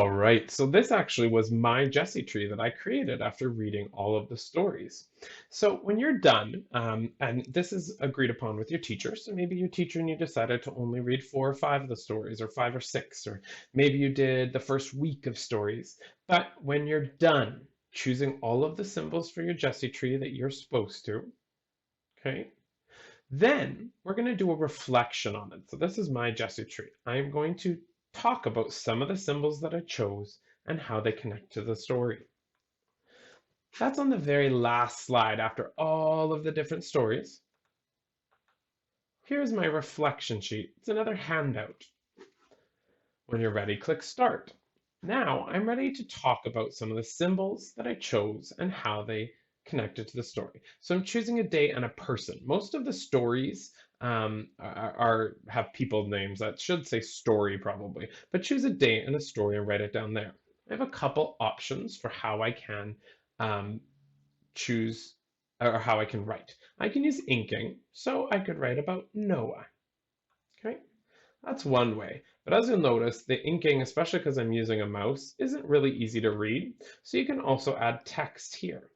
All right, so this actually was my Jesse tree that I created after reading all of the stories. So when you're done, and this is agreed upon with your teacher, so maybe your teacher and you decided to only read 4 or 5 of the stories, or 5 or 6, or maybe you did the first week of stories. But when you're done choosing all of the symbols for your Jesse tree that you're supposed to, okay, then we're going to do a reflection on it. So this is my Jesse tree. I'm going to talk about some of the symbols that I chose and how they connect to the story. That's on the very last slide after all of the different stories. Here's my reflection sheet. It's another handout. When you're ready, click Start. Now I'm ready to talk about some of the symbols that I chose and how they connected to the story. So I'm choosing a date and a person. Most of the stories have people names. That should say story probably, but choose a date and a story and write it down there. I have a couple options for how I can um, choose or how I can write. I can use inking, so I could write about Noah. Okay. That's one way, but as you'll notice, the inking, especially because I'm using a mouse, isn't really easy to read, so you can also add text here.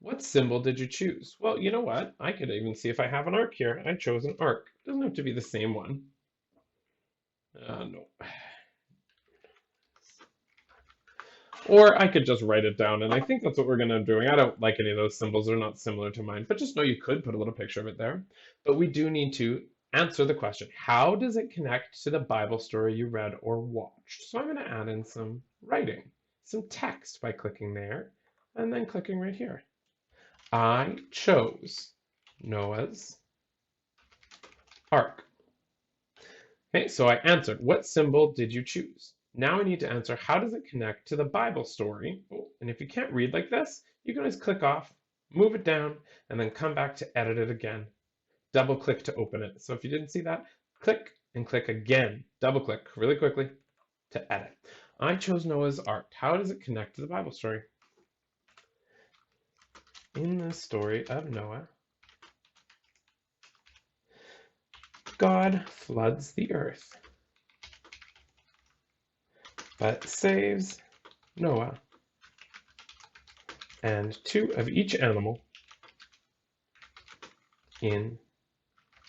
What symbol did you choose? Well, you know what? I could even see if I have an arc here. I chose an arc. It doesn't have to be the same one. No. Or I could just write it down, and I think that's what we're going to do. I don't like any of those symbols. They're not similar to mine, but just know you could put a little picture of it there. But we do need to answer the question, how does it connect to the Bible story you read or watched? So I'm going to add in some writing, some text by clicking there, and then clicking right here. I chose Noah's Ark. Okay, so I answered, what symbol did you choose? Now I need to answer, how does it connect to the Bible story? Oh, and if you can't read like this, you can always click off, move it down, and then come back to edit it again. Double click to open it. So if you didn't see that, click and click again. Double click really quickly to edit. I chose Noah's Ark. How does it connect to the Bible story? In the story of Noah, God floods the earth, but saves Noah and 2 of each animal in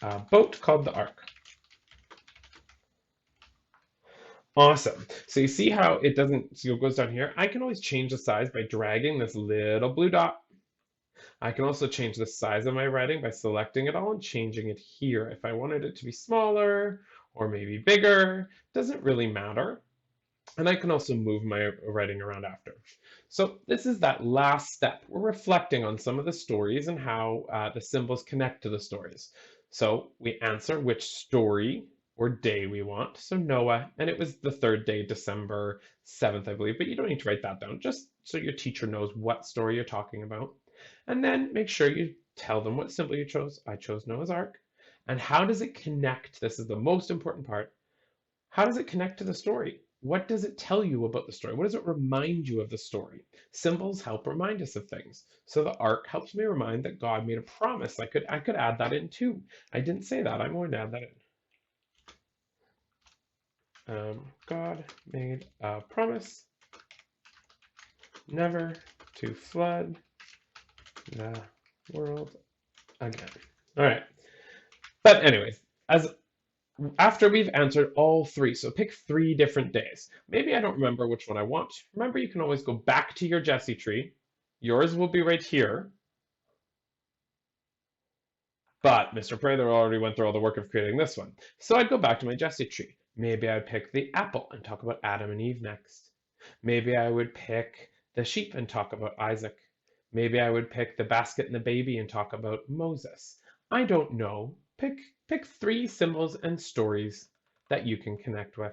a boat called the Ark. Awesome. So you see how it doesn't, so it goes down here. I can always change the size by dragging this little blue dot. I can also change the size of my writing by selecting it all and changing it here. If I wanted it to be smaller or maybe bigger, doesn't really matter. And I can also move my writing around after. So this is that last step. We're reflecting on some of the stories and how the symbols connect to the stories. So we answer which story or day we want. So Noah, and it was the 3rd day, December 7th, I believe, but you don't need to write that down, just so your teacher knows what story you're talking about. And then make sure you tell them what symbol you chose. I chose Noah's Ark. And how does it connect? This is the most important part. How does it connect to the story? What does it tell you about the story? What does it remind you of the story? Symbols help remind us of things. So the ark helps me remind that God made a promise. I could add that in too. I didn't say that. I'm going to add that in. God made a promise never to flood the world again. All right. But anyways, as after we've answered all 3, so pick 3 different days. Maybe I don't remember which one I want. Remember, you can always go back to your Jesse tree. Yours will be right here. But Mr. Prather already went through all the work of creating this one. So I'd go back to my Jesse tree. Maybe I'd pick the apple and talk about Adam and Eve next. Maybe I would pick the sheep and talk about Isaac. Maybe I would pick the basket and the baby and talk about Moses. I don't know. Pick 3 symbols and stories that you can connect with.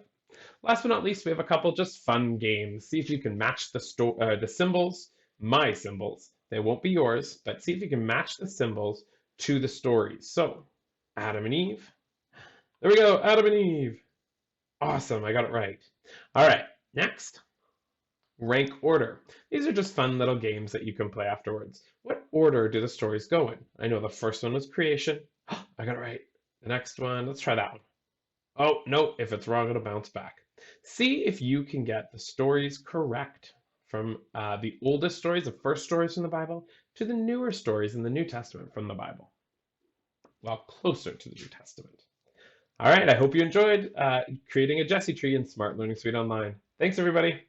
Last but not least, we have a couple just fun games. See if you can match the symbols, my symbols. They won't be yours, but see if you can match the symbols to the stories. So, Adam and Eve. There we go, Adam and Eve. Awesome, I got it right. All right, next. Rank order. These are just fun little games that you can play afterwards. What order do the stories go in? I know the first one was creation. I got it right. The next one, let's try that one. Oh, no, if it's wrong, it'll bounce back. See if you can get the stories correct from the oldest stories, the first stories from the Bible, to the newer stories in the New Testament from the Bible, well, closer to the New Testament. All right, I hope you enjoyed creating a Jesse tree in Smart Learning Suite Online. Thanks, everybody.